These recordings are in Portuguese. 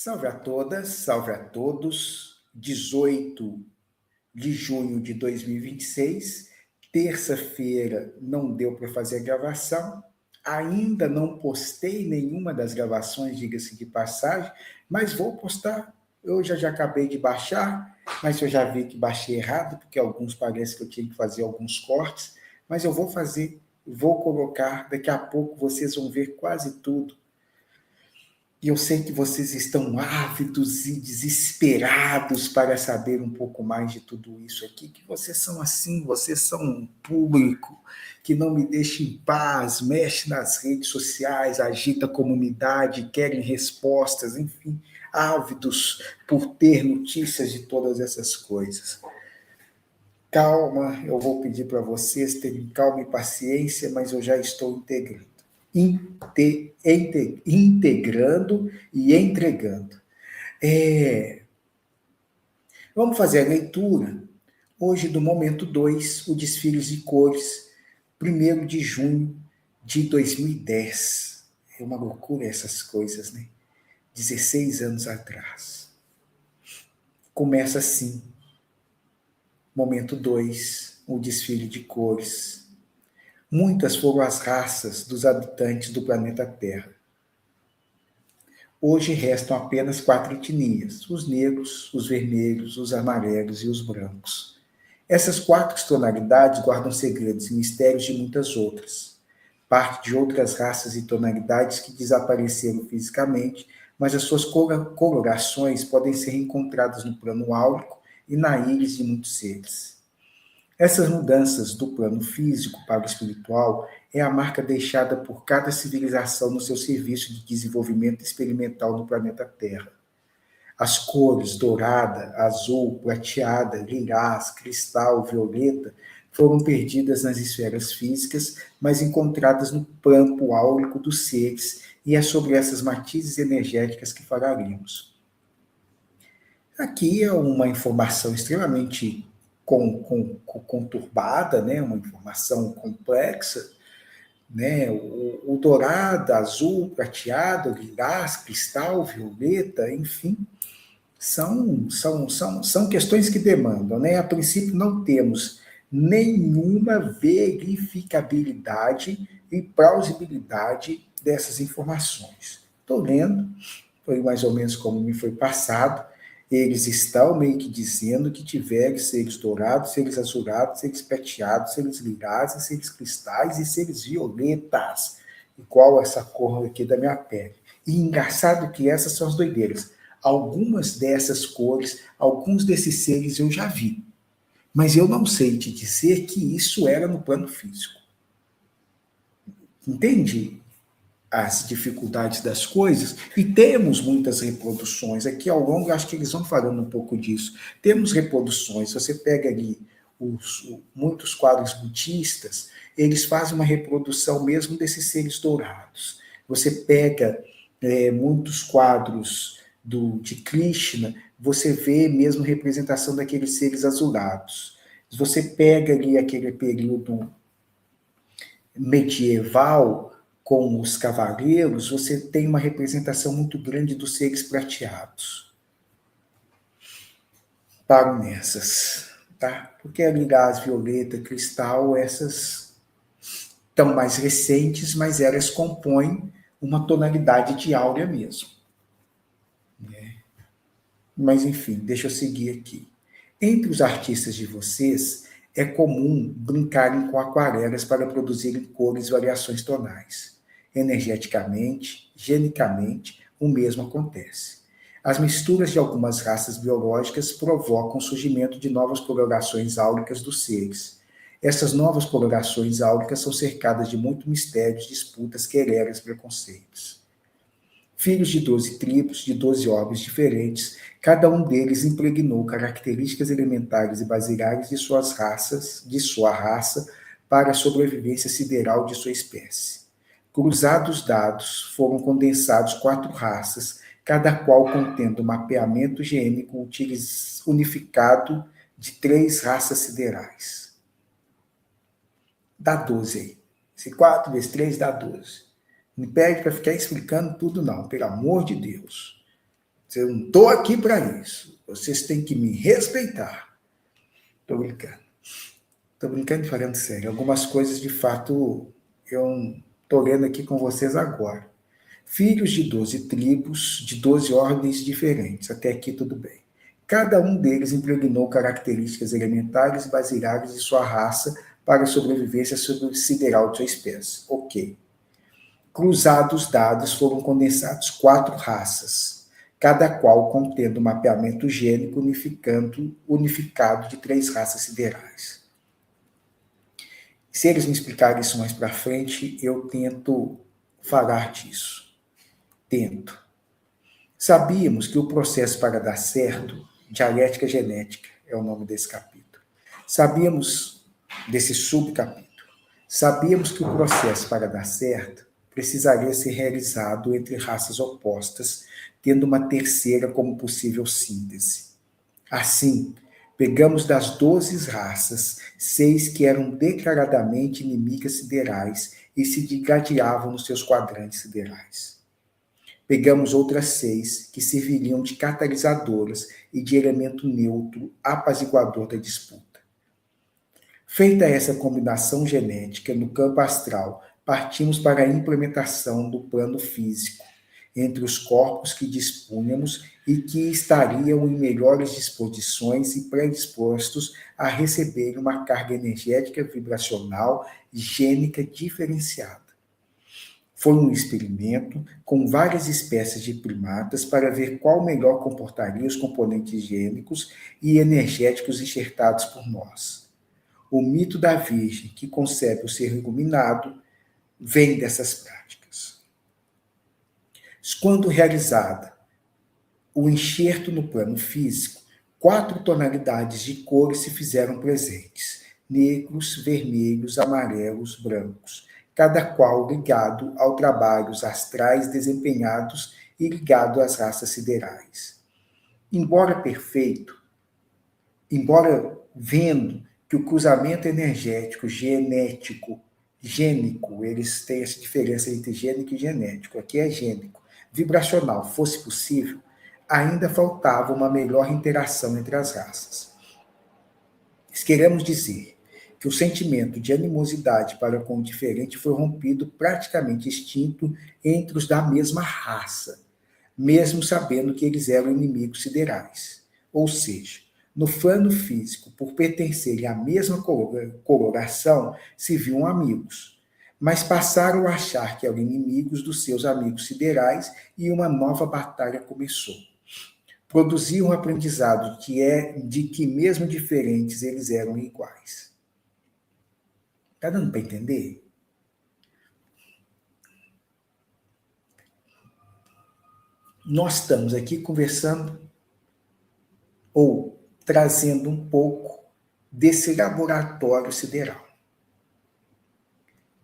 Salve a todas, salve a todos. 18 de junho de 2026, terça-feira, não deu para fazer a gravação. Ainda não postei nenhuma das gravações, diga-se de passagem, mas vou postar. Eu já acabei de baixar, mas eu já vi que baixei errado, porque alguns parece que eu tinha que fazer alguns cortes, mas eu vou fazer, vou colocar, daqui a pouco vocês vão ver quase tudo. E eu sei que vocês estão ávidos e desesperados para saber um pouco mais de tudo isso aqui, que vocês são assim, vocês são um público que não me deixa em paz, mexe nas redes sociais, agita a comunidade, querem respostas, enfim, ávidos por ter notícias de todas essas coisas. Calma, eu vou pedir para vocês terem calma e paciência, mas eu já estou integrando e entregando. Vamos fazer a leitura hoje do momento 2, o Desfiles de Cores, 1º de junho de 2010. É uma loucura essas coisas, né? 16 anos atrás. Começa assim, momento 2, o Desfile de Cores. Muitas foram as raças dos habitantes do planeta Terra. Hoje restam apenas 4 etnias: os negros, os vermelhos, os amarelos e os brancos. Essas 4 tonalidades guardam segredos e mistérios de muitas outras. Parte de outras raças e tonalidades que desapareceram fisicamente, mas as suas colorações podem ser encontradas no plano áurico e na íris de muitos seres. Essas mudanças do plano físico para o espiritual é a marca deixada por cada civilização no seu serviço de desenvolvimento experimental no planeta Terra. As cores dourada, azul, prateada, lilás, cristal, violeta foram perdidas nas esferas físicas, mas encontradas no campo áurico dos seres, e é sobre essas matizes energéticas que falaremos. Aqui é uma informação extremamente conturbada, né? Uma informação complexa, né? O dourado, azul, prateado, lilás, cristal, violeta, enfim, são questões que demandam, né? A princípio não temos nenhuma verificabilidade e plausibilidade dessas informações. Estou lendo, foi mais ou menos como me foi passado. Eles estão meio que dizendo que tiveram seres dourados, seres azulados, seres prateados, seres lilás, seres cristais e seres violetas, igual essa cor aqui da minha pele. E engraçado que essas são as doideiras. Algumas dessas cores, alguns desses seres eu já vi, mas eu não sei te dizer que isso era no plano físico. Entende as dificuldades das coisas? E temos muitas reproduções. Aqui ao longo, acho que eles vão falando um pouco disso. Temos reproduções. Você pega ali muitos quadros budistas, eles fazem uma reprodução mesmo desses seres dourados. Você pega muitos quadros de Krishna, você vê mesmo representação daqueles seres azulados. Você pega ali aquele período medieval, com os cavaleiros, você tem uma representação muito grande dos seres prateados. Paro nessas, tá? Porque a lilás, violeta, cristal, essas estão mais recentes, mas elas compõem uma tonalidade de áurea mesmo. Mas, enfim, deixa eu seguir aqui. Entre os artistas de vocês, é comum brincarem com aquarelas para produzirem cores e variações tonais. Energeticamente, genicamente, o mesmo acontece. As misturas de algumas raças biológicas provocam o surgimento de novas colorações áuricas dos seres. Essas novas colorações áuricas são cercadas de muito mistérios, disputas, querelas, preconceitos. Filhos de 12 tribos, de 12 orbes diferentes, cada um deles impregnou características elementares e basilares de suas raças, de sua raça, para a sobrevivência sideral de sua espécie. Cruzados dados, foram condensados 4 raças, cada qual contendo um mapeamento gênico unificado de 3 raças siderais. Dá 12 aí. Esse 4 vezes 3 dá 12. Não pede para ficar explicando tudo, não, pelo amor de Deus. Eu não estou aqui para isso. Vocês têm que me respeitar. Estou brincando. Estou brincando e falando sério. Algumas coisas, de fato, eu estou lendo aqui com vocês agora. Filhos de 12 tribos, de 12 ordens diferentes. Até aqui tudo bem. Cada um deles impregnou características elementares baseadas em sua raça para a sobrevivência sideral de sua espécie. Ok. Cruzados dados, foram condensados 4 raças, cada qual contendo um mapeamento gênico unificado de 3 raças siderais. Se eles me explicarem isso mais para frente, eu tento falar disso. Tento. Sabíamos que o processo para dar certo, dialética genética é o nome desse capítulo. Sabíamos, desse subcapítulo, sabíamos que o processo para dar certo precisaria ser realizado entre raças opostas, tendo uma terceira como possível síntese. Assim, pegamos das 12 raças, 6 que eram declaradamente inimigas siderais e se digladiavam nos seus quadrantes siderais. Pegamos outras 6 que serviriam de catalisadoras e de elemento neutro apaziguador da disputa. Feita essa combinação genética no campo astral, partimos para a implementação do plano físico entre os corpos que dispunhamos e que estariam em melhores disposições e predispostos a receber uma carga energética vibracional gênica diferenciada. Foi um experimento com várias espécies de primatas para ver qual melhor comportaria os componentes gênicos e energéticos enxertados por nós. O mito da Virgem, que concebe o ser iluminado, vem dessas práticas. Quando realizada o enxerto no plano físico, 4 tonalidades de cores se fizeram presentes: negros, vermelhos, amarelos, brancos, cada qual ligado ao trabalhos astrais desempenhados e ligado às raças siderais. Embora perfeito, embora vendo que o cruzamento energético, gênico, eles têm essa diferença entre gênico e genético, aqui é gênico, vibracional, fosse possível, ainda faltava uma melhor interação entre as raças. Queremos dizer que o sentimento de animosidade para com o diferente foi rompido, praticamente extinto, entre os da mesma raça, mesmo sabendo que eles eram inimigos siderais. Ou seja, no plano físico, por pertencerem à mesma coloração, se viam amigos, mas passaram a achar que eram inimigos dos seus amigos siderais e uma nova batalha começou. Produziu um aprendizado de que mesmo diferentes, eles eram iguais. Está dando para entender? Nós estamos aqui conversando ou trazendo um pouco desse laboratório sideral.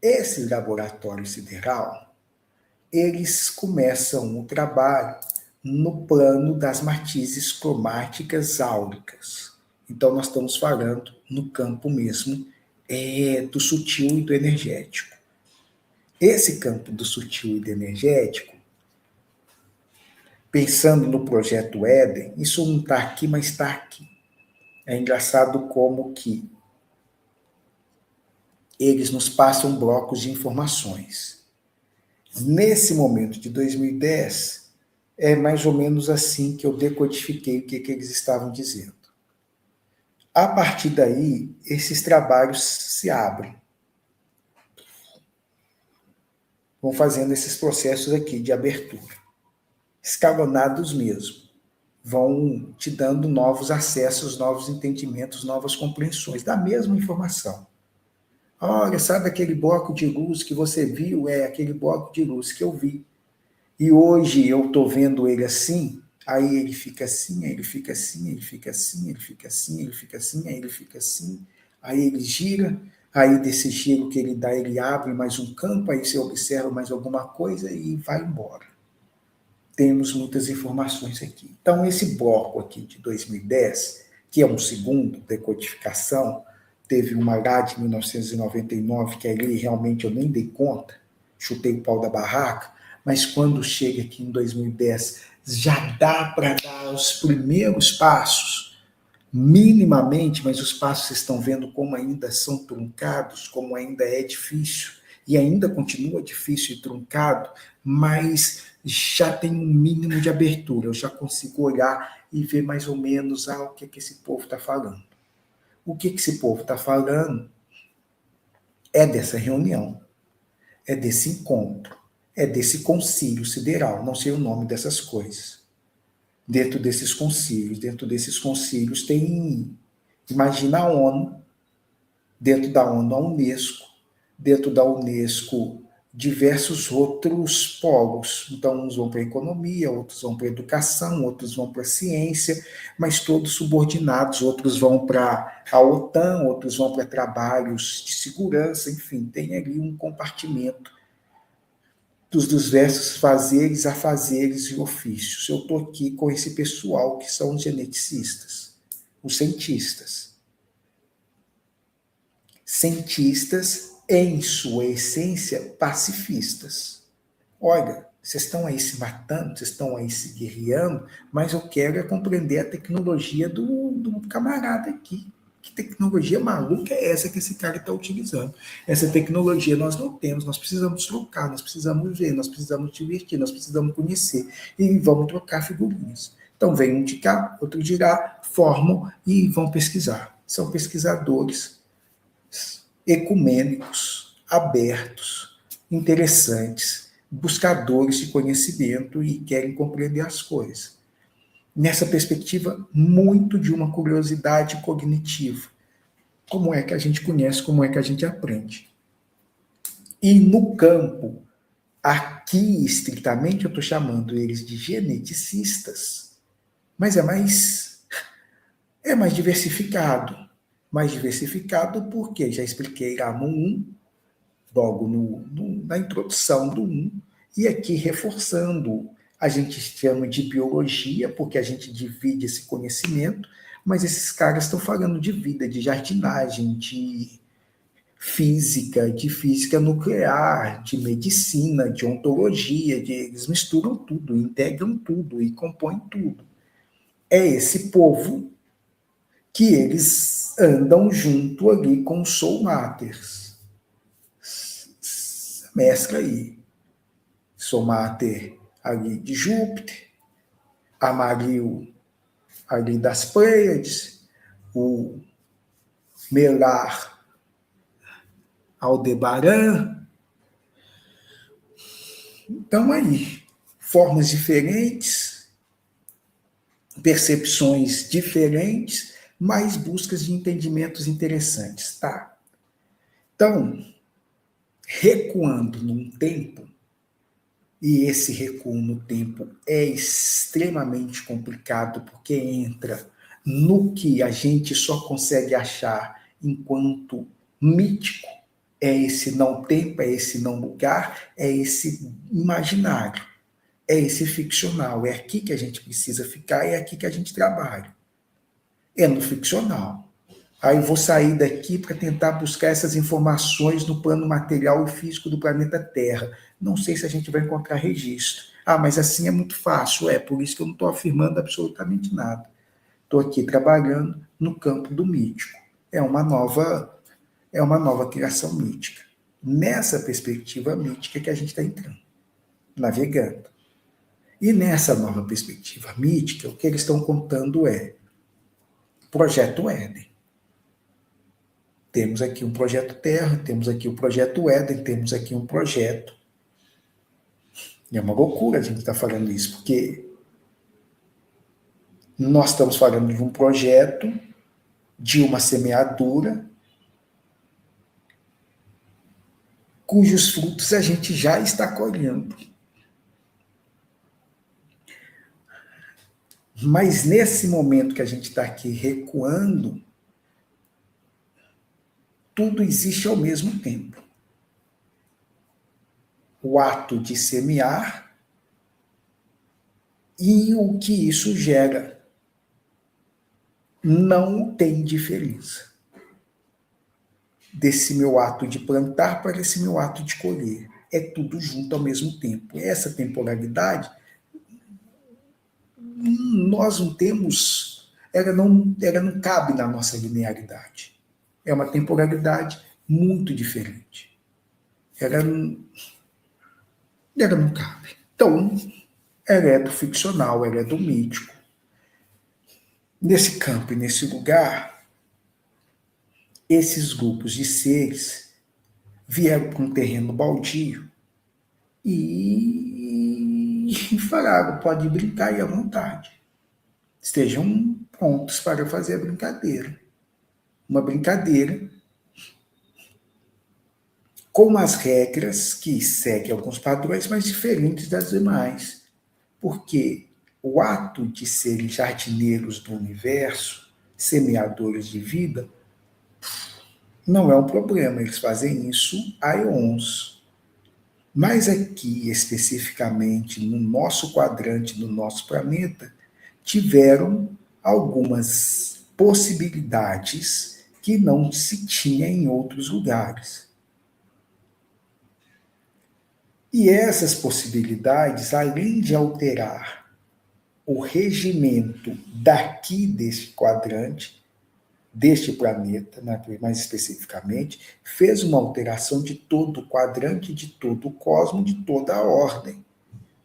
Esse laboratório sideral, eles começam o trabalho no plano das matizes cromáticas áuricas. Então, nós estamos falando no campo mesmo do sutil e do energético. Esse campo do sutil e do energético, pensando no projeto Éden, isso não está aqui, mas está aqui. É engraçado como que eles nos passam blocos de informações. Nesse momento de 2010, é mais ou menos assim que eu decodifiquei o que eles estavam dizendo. A partir daí, esses trabalhos se abrem. Vão fazendo esses processos aqui de abertura. Escalonados mesmo. Vão te dando novos acessos, novos entendimentos, novas compreensões da mesma informação. Olha, sabe aquele bloco de luz que você viu? É aquele bloco de luz que eu vi. E hoje eu estou vendo ele assim, aí ele fica assim, aí ele fica assim, ele fica assim, ele fica assim, ele fica assim, aí ele fica assim, aí ele gira, aí desse giro que ele dá, ele abre mais um campo, aí você observa mais alguma coisa e vai embora. Temos muitas informações aqui. Então, esse bloco aqui de 2010, que é um segundo decodificação, teve uma lá de 1999, que ali realmente eu nem dei conta, chutei o pau da barraca, mas quando chega aqui em 2010, já dá para dar os primeiros passos, minimamente, mas os passos vocês estão vendo como ainda são truncados, como ainda é difícil, e ainda continua difícil e truncado, mas já tem um mínimo de abertura, eu já consigo olhar e ver mais ou menos o que, que esse povo está falando. O que, que esse povo está falando é dessa reunião, é desse encontro, é desse concílio sideral, não sei o nome dessas coisas. Dentro desses concílios tem, imagina a ONU, dentro da ONU a Unesco, dentro da Unesco diversos outros polos. Então, uns vão para a economia, outros vão para a educação, outros vão para a ciência, mas todos subordinados, outros vão para a OTAN, outros vão para trabalhos de segurança, enfim, tem ali um compartimento dos diversos fazeres, afazeres e ofícios. Eu estou aqui com esse pessoal que são os geneticistas, os cientistas. Cientistas, em sua essência, pacifistas. Olha, vocês estão aí se matando, vocês estão aí se guerreando, mas eu quero compreender a tecnologia do camarada aqui. Que tecnologia maluca é essa que esse cara está utilizando? Essa tecnologia nós não temos, nós precisamos trocar, nós precisamos ver, nós precisamos divertir, nós precisamos conhecer e vamos trocar figurinhas. Então vem um de cá, outro de lá, formam e vão pesquisar. São pesquisadores ecumênicos, abertos, interessantes, buscadores de conhecimento e querem compreender as coisas. Nessa perspectiva, muito de uma curiosidade cognitiva. Como é que a gente conhece, como é que a gente aprende. E no campo, aqui estritamente eu estou chamando eles de geneticistas, mas é mais diversificado. Mais diversificado porque já expliquei lá no 1, logo na introdução do 1, e aqui reforçando. A gente chama de biologia, porque a gente divide esse conhecimento, mas esses caras estão falando de vida, de jardinagem, de física nuclear, de medicina, de ontologia, eles misturam tudo, integram tudo e compõem tudo. É esse povo que eles andam junto ali com os Soul Maters. Mescla aí. Soul Mater ali de Júpiter, Amaril ali das Pleiades, o Melar Aldebaran. Então aí, formas diferentes, percepções diferentes, mas buscas de entendimentos interessantes, tá? Então, recuando num tempo, e esse recuo no tempo é extremamente complicado, porque entra no que a gente só consegue achar enquanto mítico, é esse não tempo, é esse não lugar, é esse imaginário, é esse ficcional, é aqui que a gente precisa ficar, é aqui que a gente trabalha. É no ficcional. Aí vou sair daqui para tentar buscar essas informações no plano material e físico do planeta Terra. Não sei se a gente vai encontrar registro. Ah, mas assim é muito fácil. É, por isso que eu não estou afirmando absolutamente nada. Estou aqui trabalhando no campo do mítico. É uma nova criação mítica. Nessa perspectiva mítica que a gente está entrando, navegando. E nessa nova perspectiva mítica, o que eles estão contando é Projeto Éden. Temos aqui um projeto Terra, temos aqui o projeto Éden, temos aqui um projeto. E é uma loucura a gente estar falando isso, porque nós estamos falando de um projeto, de uma semeadura, cujos frutos a gente já está colhendo. Mas nesse momento que a gente está aqui recuando, tudo existe ao mesmo tempo. O ato de semear e o que isso gera. Não tem diferença. Desse meu ato de plantar para esse meu ato de colher. É tudo junto ao mesmo tempo. Essa temporalidade nós não temos, ela não cabe na nossa linearidade. É uma temporalidade muito diferente. Ela não cabe. Então, ela é do ficcional, ela é do mítico. Nesse campo e nesse lugar, esses grupos de seres vieram para um terreno baldio e falaram, pode brincar aí à vontade. Estejam prontos para fazer a brincadeira. Uma brincadeira com as regras que seguem alguns padrões, mas diferentes das demais. Porque o ato de serem jardineiros do universo, semeadores de vida, não é um problema. Eles fazem isso há eons. Mas aqui, especificamente, no nosso quadrante, no nosso planeta, tiveram algumas possibilidades que não se tinha em outros lugares. E essas possibilidades, além de alterar o regimento daqui deste quadrante, deste planeta, mais especificamente, fez uma alteração de todo o quadrante, de todo o cosmos, de toda a ordem,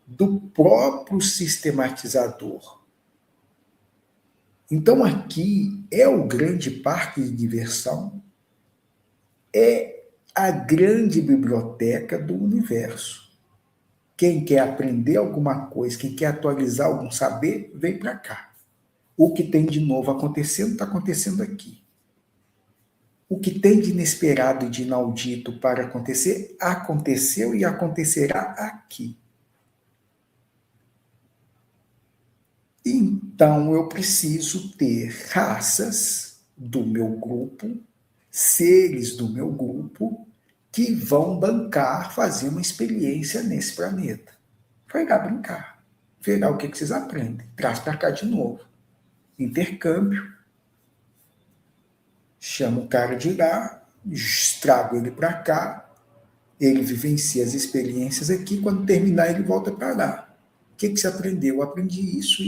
do próprio sistematizador. Então aqui é o grande parque de diversão, é a grande biblioteca do universo. Quem quer aprender alguma coisa, quem quer atualizar algum saber, vem para cá. O que tem de novo acontecendo, está acontecendo aqui. O que tem de inesperado e de inaudito para acontecer, aconteceu e acontecerá aqui. Então eu preciso ter raças do meu grupo, seres do meu grupo, que vão bancar, fazer uma experiência nesse planeta. Vai lá brincar. Verá o que vocês aprendem. Traz para cá de novo. Intercâmbio. Chama o cara de lá, trago ele para cá, ele vivencia as experiências aqui, quando terminar ele volta para lá. O que você aprendeu? Eu aprendi isso.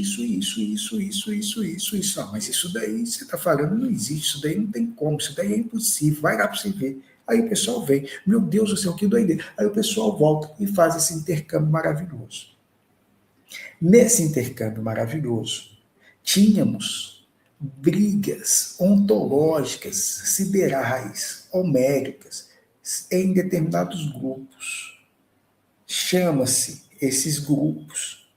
Ah, mas isso daí, você está falando, não existe, isso daí não tem como, isso daí é impossível, vai lá para você ver. Aí o pessoal vem, meu Deus do céu, que doideira. Aí o pessoal volta e faz esse intercâmbio maravilhoso. Nesse intercâmbio maravilhoso, tínhamos brigas ontológicas, siderais, homéricas, em determinados grupos. Chama-se esses grupos,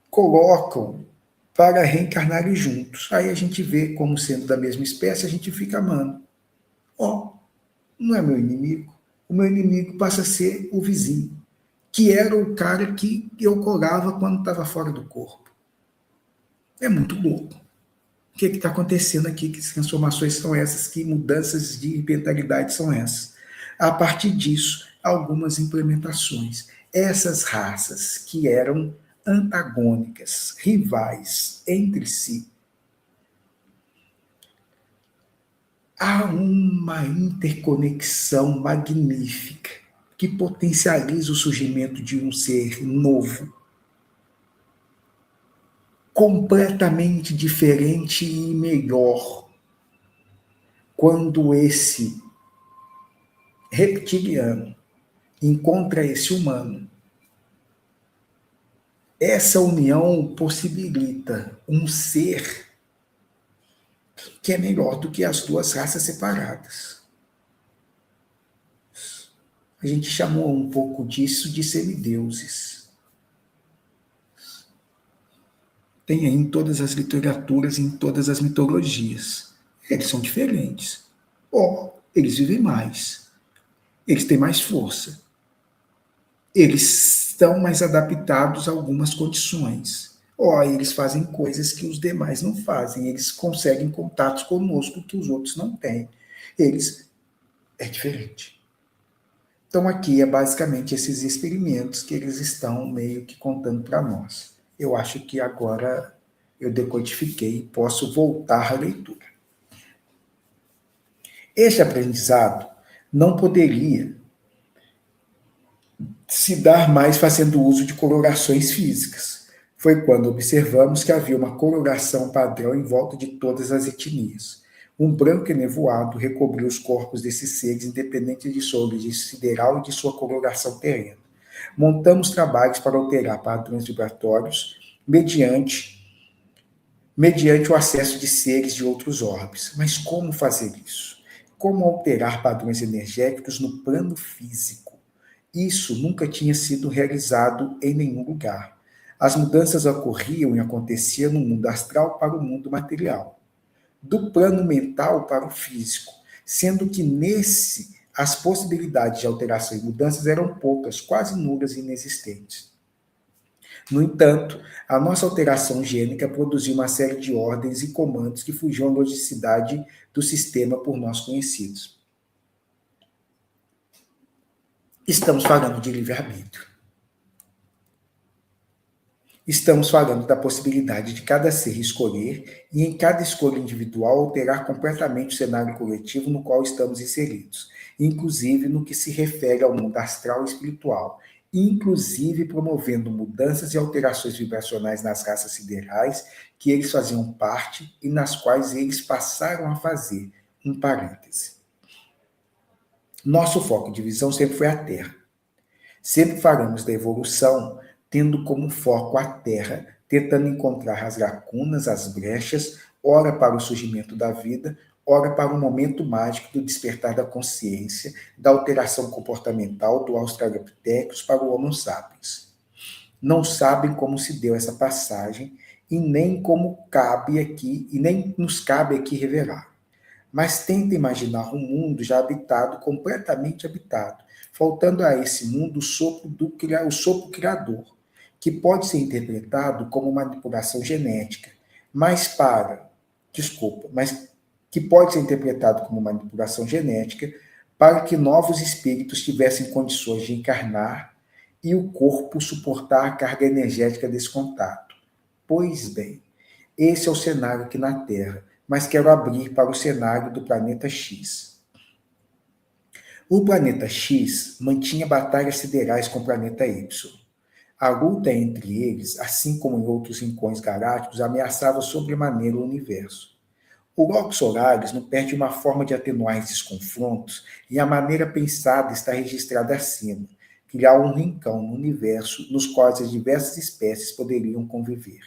colocam para reencarnarem juntos. Aí a gente vê como sendo da mesma espécie, a gente fica amando. Não é meu inimigo. O meu inimigo passa a ser o vizinho, que era o cara que eu colava quando estava fora do corpo. É muito louco. O que está acontecendo aqui? Que transformações são essas? Que mudanças de mentalidade são essas? A partir disso, algumas implementações. Essas raças que eram antagônicas, rivais entre si, há uma interconexão magnífica que potencializa o surgimento de um ser novo, completamente diferente e melhor, quando esse reptiliano encontra esse humano. Essa união possibilita um ser que é melhor do que as duas raças separadas. A gente chamou um pouco disso de semideuses. Tem aí em todas as literaturas, em todas as mitologias. Eles são diferentes. Eles vivem mais. Eles têm mais força. Eles estão mais adaptados a algumas condições. Eles fazem coisas que os demais não fazem. Eles conseguem contatos conosco que os outros não têm. É diferente. Então aqui é basicamente esses experimentos que eles estão meio que contando para nós. Eu acho que agora eu decodifiquei e posso voltar à leitura. Este aprendizado não poderia se dar mais fazendo uso de colorações físicas, Foi quando observamos que havia uma coloração padrão em volta de todas as etnias. Um branco enevoado recobriu os corpos desses seres, independente de sua origem sideral e de sua coloração terrena. Montamos trabalhos para alterar padrões vibratórios mediante o acesso de seres de outros orbes. Mas como fazer isso? Como alterar padrões energéticos no plano físico? Isso nunca tinha sido realizado em nenhum lugar. As mudanças ocorriam e aconteciam no mundo astral para o mundo material, do plano mental para o físico, sendo que nesse as possibilidades de alteração e mudanças eram poucas, quase nulas e inexistentes. No entanto, a nossa alteração gênica produziu uma série de ordens e comandos que fugiam à logicidade do sistema por nós conhecidos. Estamos falando de livre-arbítrio. Estamos falando da possibilidade de cada ser escolher e, em cada escolha individual, alterar completamente o cenário coletivo no qual estamos inseridos, inclusive no que se refere ao mundo astral e espiritual, inclusive promovendo mudanças e alterações vibracionais nas raças siderais que eles faziam parte e nas quais eles passaram a fazer. Um parêntese. Nosso foco de visão sempre foi a Terra. Sempre falamos da evolução tendo como foco a Terra, tentando encontrar as lacunas, as brechas, ora para o surgimento da vida, ora para o momento mágico do despertar da consciência, da alteração comportamental do Australopithecus para o Homo sapiens. Não sabem como se deu essa passagem e nem como cabe aqui, e nem nos cabe aqui revelar. Mas tenta imaginar um mundo já habitado, completamente habitado, faltando a esse mundo o sopro criador, que pode ser interpretado como manipulação genética, mas que pode ser interpretado como manipulação genética para que novos espíritos tivessem condições de encarnar e o corpo suportar a carga energética desse contato. Pois bem, esse é o cenário aqui na Terra, mas quero abrir para o cenário do planeta X. O planeta X mantinha batalhas siderais com o planeta Y. A luta entre eles, assim como em outros rincões galácticos, ameaçava sobremaneira o universo. O Logos Solaris não perde uma forma de atenuar esses confrontos e a maneira pensada está registrada acima, criar um rincão no universo nos quais as diversas espécies poderiam conviver.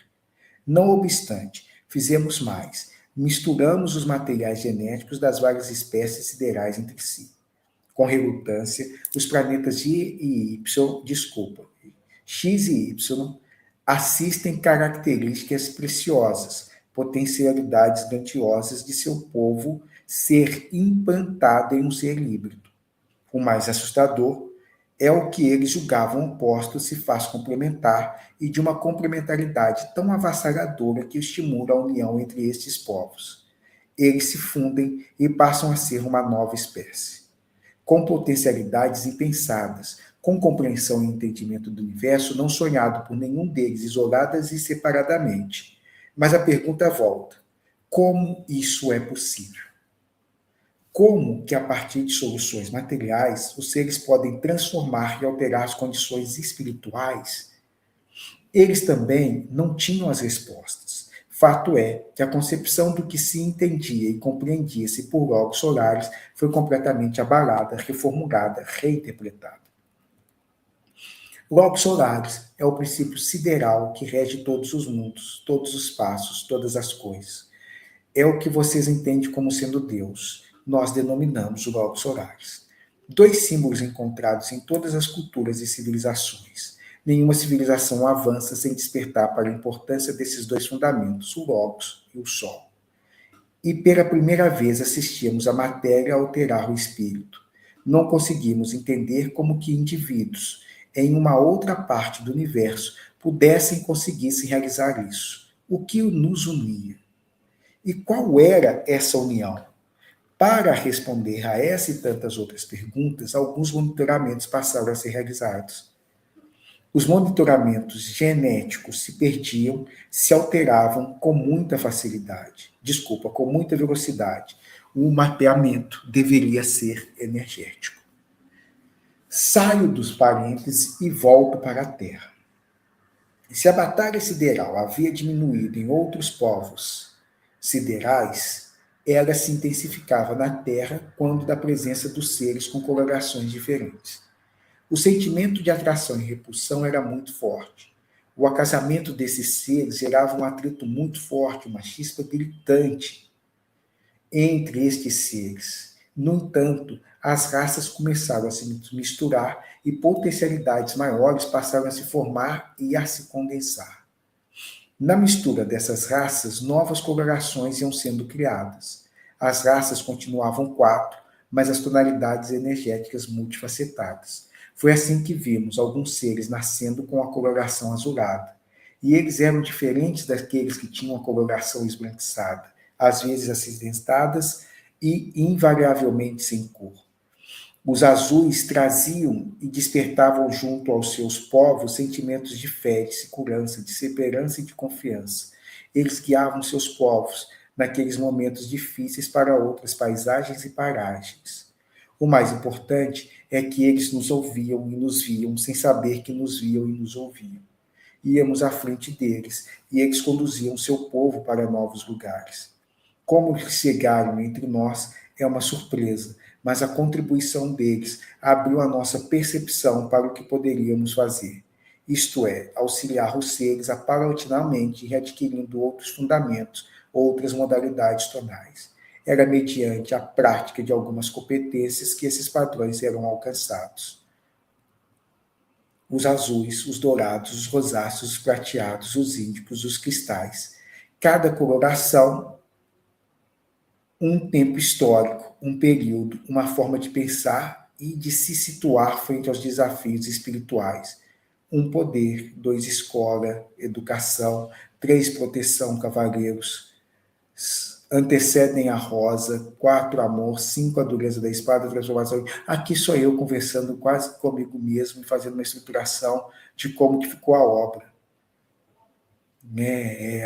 Não obstante, fizemos mais. Misturamos os materiais genéticos das várias espécies siderais entre si. Com relutância, os planetas X e Y assistem características preciosas, potencialidades grandiosas de seu povo ser implantado em um ser híbrido. O mais assustador é o que eles julgavam oposto se faz complementar e de uma complementaridade tão avassaladora que estimula a união entre estes povos. Eles se fundem e passam a ser uma nova espécie, com potencialidades impensadas, com compreensão e entendimento do universo não sonhado por nenhum deles isoladas e separadamente. Mas a pergunta volta: como isso é possível? Como que, a partir de soluções materiais, os seres podem transformar e alterar as condições espirituais? Eles também não tinham as respostas. Fato é que a concepção do que se entendia e compreendia-se por Logos Solaris foi completamente abalada, reformulada, reinterpretada. Logos Solaris é o princípio sideral que rege todos os mundos, todos os passos, todas as coisas. É o que vocês entendem como sendo Deus. Nós denominamos o Logos Solaris. Dois símbolos encontrados em todas as culturas e civilizações. Nenhuma civilização avança sem despertar para a importância desses dois fundamentos, o Logos e o Sol. E pela primeira vez assistimos a matéria alterar o espírito. Não conseguimos entender como que indivíduos, em uma outra parte do universo, pudessem e conseguissem realizar isso. O que nos unia? E qual era essa união? Para responder a essa e tantas outras perguntas, alguns monitoramentos passaram a ser realizados. Os monitoramentos genéticos se perdiam, se alteravam com muita facilidade. Com muita velocidade. O mapeamento deveria ser energético. Saio dos parênteses e volto para a Terra. Se a batalha sideral havia diminuído em outros povos siderais, ela se intensificava na Terra quando da presença dos seres com colorações diferentes. O sentimento de atração e repulsão era muito forte. O acasamento desses seres gerava um atrito muito forte, uma chispa gritante entre estes seres. No entanto, as raças começaram a se misturar e potencialidades maiores passaram a se formar e a se condensar. Na mistura dessas raças, novas colorações iam sendo criadas. As raças continuavam quatro, mas as tonalidades energéticas multifacetadas. Foi assim que vimos alguns seres nascendo com a coloração azulada. E eles eram diferentes daqueles que tinham a coloração esbranquiçada, às vezes acinzentadas e invariavelmente sem cor. Os azuis traziam e despertavam junto aos seus povos sentimentos de fé, de segurança, de esperança e de confiança. Eles guiavam seus povos naqueles momentos difíceis para outras paisagens e paragens. O mais importante é que eles nos ouviam e nos viam, sem saber que nos viam e nos ouviam. Íamos à frente deles e eles conduziam seu povo para novos lugares. Como chegaram entre nós é uma surpresa, mas a contribuição deles abriu a nossa percepção para o que poderíamos fazer. Isto é, auxiliar os seres a paulatinamente readquirindo outros fundamentos, outras modalidades tonais. Era mediante a prática de algumas competências que esses padrões eram alcançados. Os azuis, os dourados, os rosáceos, os prateados, os índicos, os cristais. Cada coloração um tempo histórico, um período, uma forma de pensar e de se situar frente aos desafios espirituais. 1, poder. 2, escola, educação. 3, proteção, cavaleiros. Antecedem a rosa. 4, amor. 5, a dureza da espada, transformação. Aqui sou eu conversando quase comigo mesmo e fazendo uma estruturação de como que ficou a obra.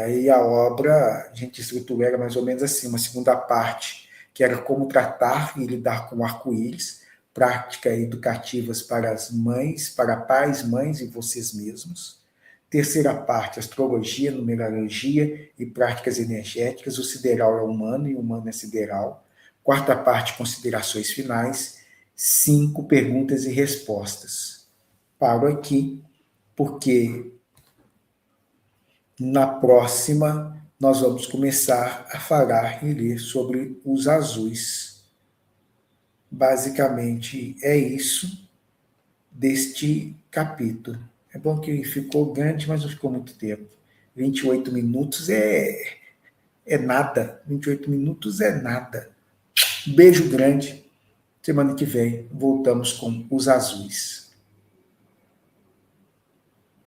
Aí a obra, a gente estruturou era mais ou menos assim, uma segunda parte, que era como tratar e lidar com o arco-íris, práticas educativas para as mães, para pais, mães e vocês mesmos. Terceira parte, astrologia, numerologia e práticas energéticas, o sideral é humano e o humano é sideral. Quarta parte, considerações finais. 5, perguntas e respostas. Paro aqui, porque na próxima, nós vamos começar a falar e ler sobre os azuis. Basicamente, é isso deste capítulo. É bom que ficou grande, mas não ficou muito tempo. 28 minutos é nada. 28 minutos é nada. Beijo grande. Semana que vem voltamos com os azuis.